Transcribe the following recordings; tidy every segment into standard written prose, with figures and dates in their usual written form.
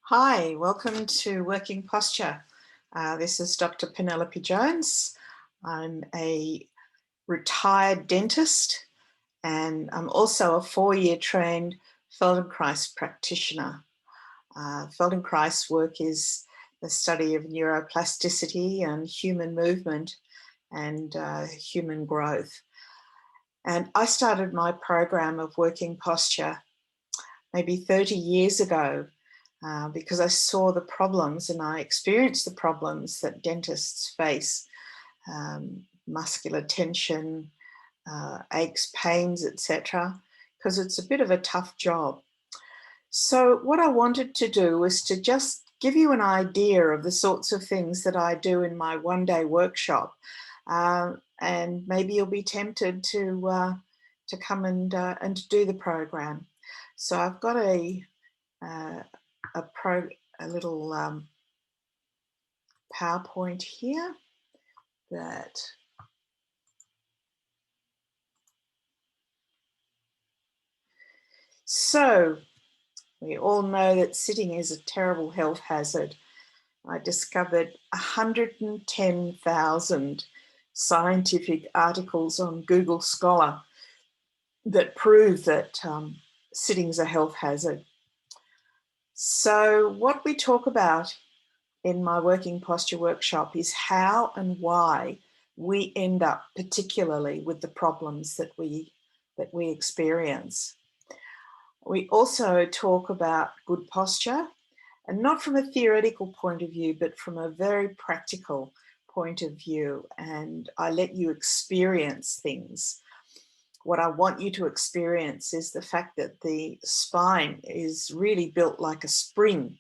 Hi, welcome to Working Posture. This is Dr. Penelope Jones. I'm a retired dentist and I'm also a 4-year trained Feldenkrais practitioner. Feldenkrais work is the study of neuroplasticity and human movement and human growth. And I started my program of Working Posture maybe 30 years ago because I saw the problems and I experienced the problems that dentists face, muscular tension, aches, pains, etc., because it's a bit of a tough job. So what I wanted to do was to just give you an idea of the sorts of things that I do in my one-day workshop, and maybe you'll be tempted to come and to do the program. So I've got a little PowerPoint here that so we all know that sitting is a terrible health hazard. I discovered 110,000 scientific articles on Google Scholar that prove that sitting is a health hazard. So what we talk about in my Working Posture workshop is how and why we end up particularly with the problems that we experience. We also talk about good posture, and not from a theoretical point of view, but from a very practical point of view. And I let you experience things. What I want you to experience is the fact that the spine is really built like a spring,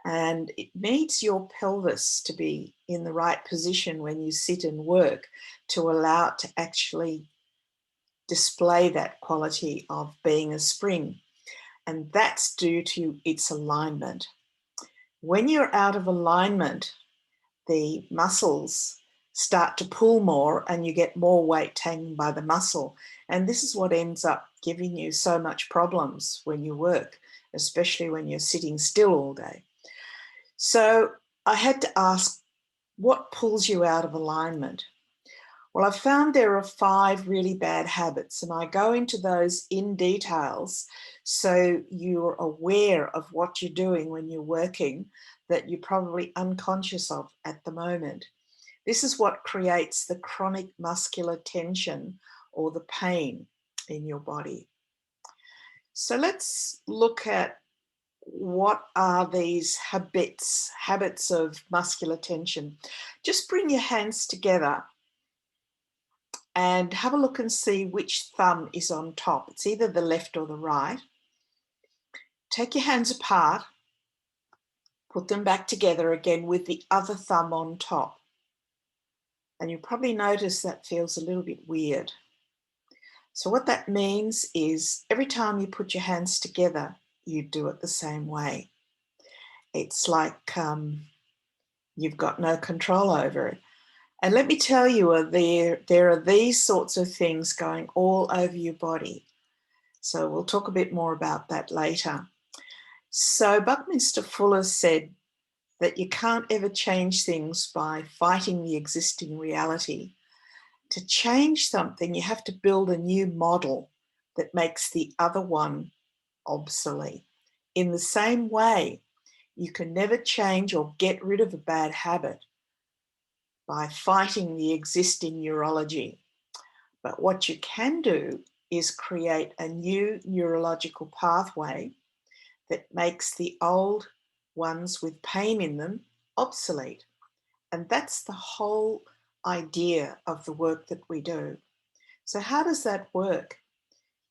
and it needs your pelvis to be in the right position when you sit and work to allow it to actually display that quality of being a spring. And that's due to its alignment. When you're out of alignment, the muscles start to pull more and you get more weight taken by the muscle. And this is what ends up giving you so much problems when you work, especially when you're sitting still all day. So I had to ask, what pulls you out of alignment? Well, I found there are 5 really bad habits, and I go into those in details so you're aware of what you're doing when you're working that you're probably unconscious of at the moment. This is what creates the chronic muscular tension or the pain in your body. So let's look at what are these habits of muscular tension. Just bring your hands together and have a look and see which thumb is on top. It's either the left or the right. Take your hands apart, put them back together again with the other thumb on top. And you'll probably notice that feels a little bit weird. So what that means is every time you put your hands together, you do it the same way. It's like you've got no control over it. And let me tell you, there are these sorts of things going all over your body. So we'll talk a bit more about that later. So Buckminster Fuller said that you can't ever change things by fighting the existing reality. To change something, you have to build a new model that makes the other one obsolete. In the same way, you can never change or get rid of a bad habit by fighting the existing neurology. But what you can do is create a new neurological pathway that makes the old ones with pain in them obsolete. And that's the whole idea of the work that we do. So how does that work?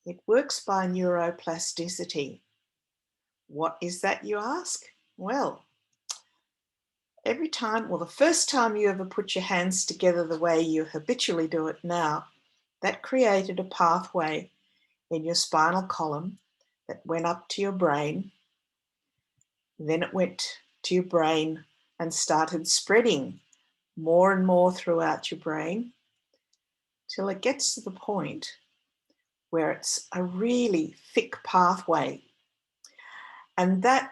It works by neuroplasticity. What is that, you ask? Well, the first time you ever put your hands together the way you habitually do it now, that created a pathway in your spinal column that went up to your brain. Then it went to your brain and started spreading more and more throughout your brain till it gets to the point where it's a really thick pathway. And that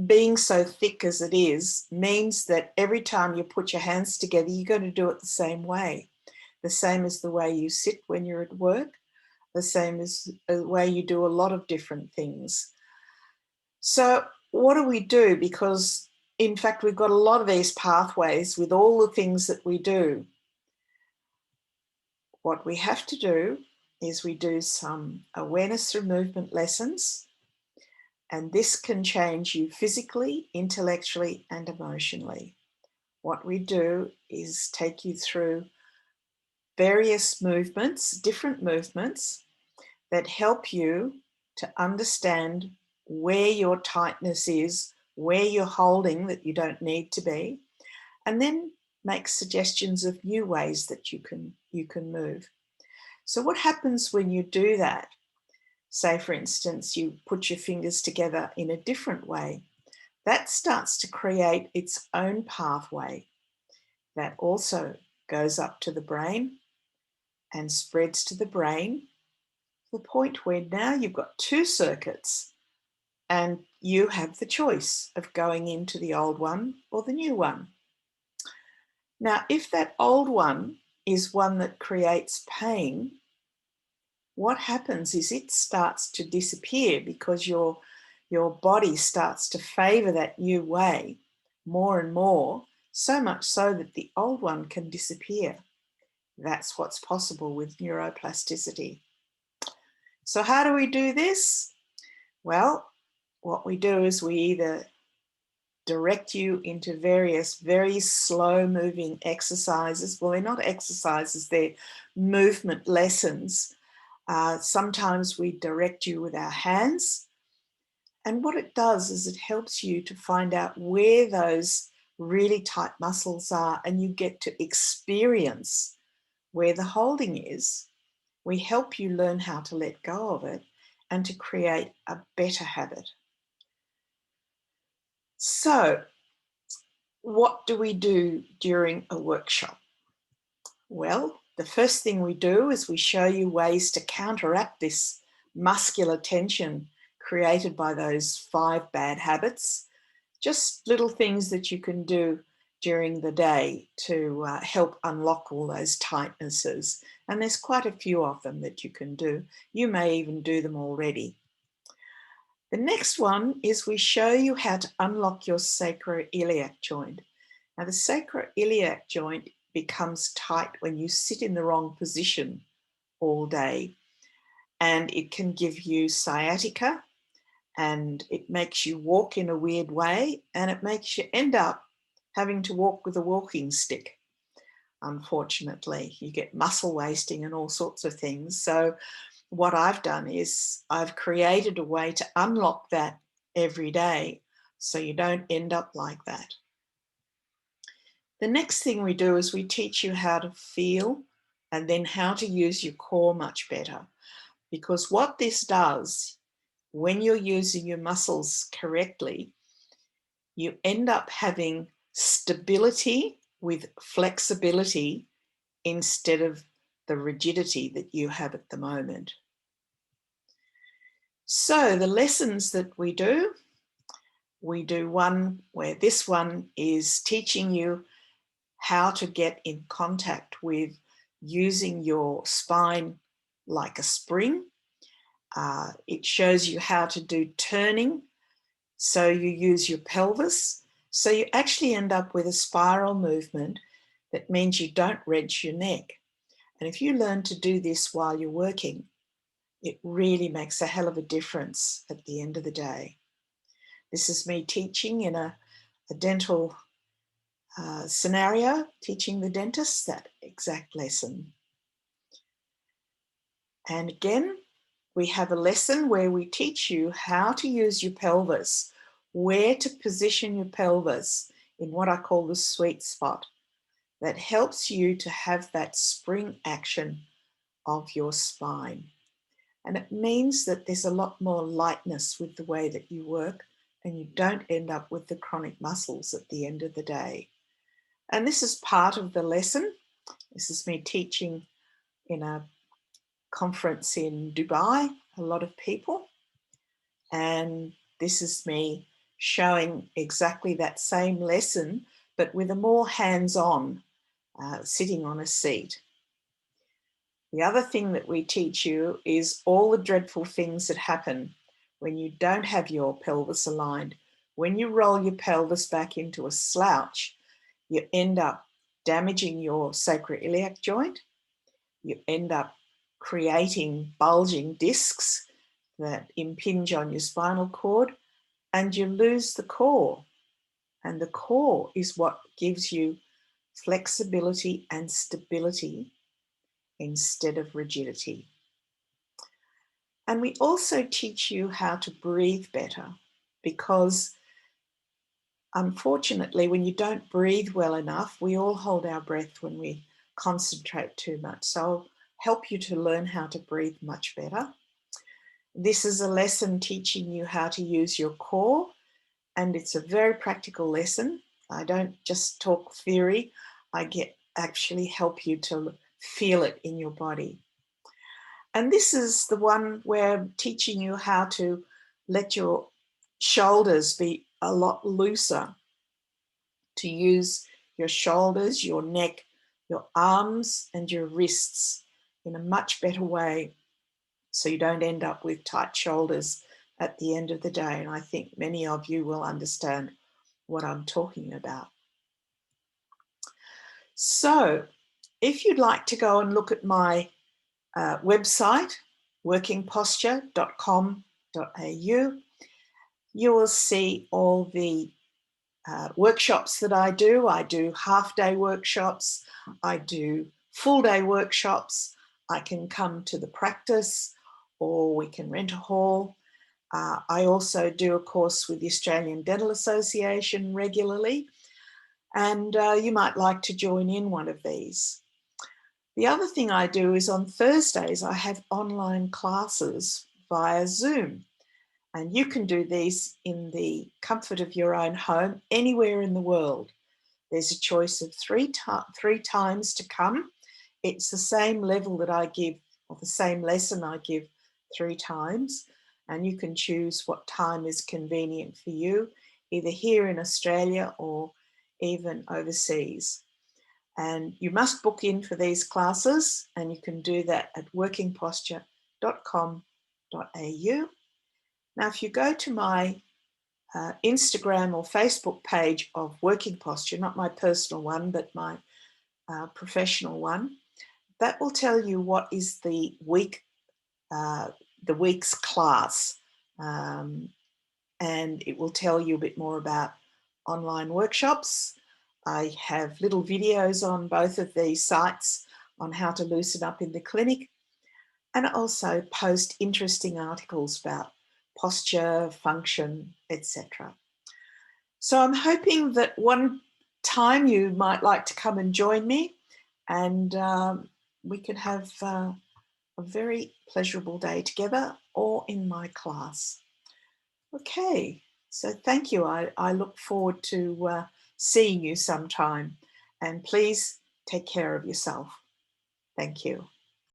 being so thick as it is means that every time you put your hands together, you're going to do it the same way. The same as the way you sit when you're at work, the same as the way you do a lot of different things. So what do we do? Because in fact, we've got a lot of these pathways with all the things that we do. What we have to do is we do some awareness through movement lessons, and this can change you physically, intellectually, and emotionally. What we do is take you through various movements, different movements that help you to understand where your tightness is, where you're holding that you don't need to be, and then make suggestions of new ways that you can move. So what happens when you do that? Say, for instance, you put your fingers together in a different way. That starts to create its own pathway that also goes up to the brain and spreads to the brain, to the point where now you've got two circuits and you have the choice of going into the old one or the new one. Now, if that old one is one that creates pain, what happens is it starts to disappear because your body starts to favor that new way more and more, so much so that the old one can disappear. That's what's possible with neuroplasticity. So how do we do this? Well, what we do is we either direct you into various very slow moving exercises. Well, they're not exercises, they're movement lessons. Sometimes we direct you with our hands. And what it does is it helps you to find out where those really tight muscles are, and you get to experience where the holding is. We help you learn how to let go of it and to create a better habit. So, what do we do during a workshop? Well, the first thing we do is we show you ways to counteract this muscular tension created by those 5 bad habits. Just little things that you can do during the day to help unlock all those tightnesses. And there's quite a few of them that you can do. You may even do them already. The next one is we show you how to unlock your sacroiliac joint. Now, the sacroiliac joint becomes tight when you sit in the wrong position all day, and it can give you sciatica, and it makes you walk in a weird way, and it makes you end up having to walk with a walking stick. Unfortunately, you get muscle wasting and all sorts of things. So what I've done is I've created a way to unlock that every day so you don't end up like that. The next thing we do is we teach you how to feel and then how to use your core much better. Because what this does, when you're using your muscles correctly, you end up having stability with flexibility instead of the rigidity that you have at the moment. So the lessons that we do one where this one is teaching you how to get in contact with using your spine like a spring. It shows you how to do turning, so you use your pelvis. So you actually end up with a spiral movement that means you don't wrench your neck. And if you learn to do this while you're working, it really makes a hell of a difference at the end of the day. This is me teaching in a dental scenario, teaching the dentist that exact lesson. And again, we have a lesson where we teach you how to use your pelvis, where to position your pelvis in what I call the sweet spot that helps you to have that spring action of your spine. And it means that there's a lot more lightness with the way that you work, and you don't end up with the chronic muscles at the end of the day. And this is part of the lesson. This is me teaching in a conference in Dubai, a lot of people. And this is me showing exactly that same lesson, but with a more hands-on, sitting on a seat. The other thing that we teach you is all the dreadful things that happen when you don't have your pelvis aligned. When you roll your pelvis back into a slouch, you end up damaging your sacroiliac joint. You end up creating bulging discs that impinge on your spinal cord, and you lose the core. And the core is what gives you flexibility and stability instead of rigidity. And we also teach you how to breathe better, because unfortunately, when you don't breathe well enough, we all hold our breath when we concentrate too much. So I'll help you to learn how to breathe much better. This is a lesson teaching you how to use your core, and it's a very practical lesson. I don't just talk theory, I actually help you to feel it in your body. And this is the one where I'm teaching you how to let your shoulders be a lot looser, to use your shoulders, your neck, your arms and your wrists in a much better way, so you don't end up with tight shoulders at the end of the day. And I think many of you will understand what I'm talking about. So if you'd like to go and look at my website, workingposture.com.au, you will see all the workshops that I do. I do half-day workshops, I do full-day workshops. I can come to the practice, or we can rent a hall. I also do a course with the Australian Dental Association regularly, and you might like to join in one of these. The other thing I do is on Thursdays, I have online classes via Zoom. And you can do these in the comfort of your own home, anywhere in the world. There's a choice of three times to come. It's the same level that I give, or the same lesson I give 3 times. And you can choose what time is convenient for you, either here in Australia or even overseas. And you must book in for these classes, and you can do that at workingposture.com.au. Now, if you go to my Instagram or Facebook page of Working Posture, not my personal one, but my professional one, that will tell you what is the week's class, and it will tell you a bit more about online workshops. I have little videos on both of these sites on how to loosen up in the clinic, and I also post interesting articles about posture, function, etc. So I'm hoping that one time you might like to come and join me, and we can have a very pleasurable day together, or in my class. Okay, so thank you. I look forward to seeing you sometime, and please take care of yourself. Thank you.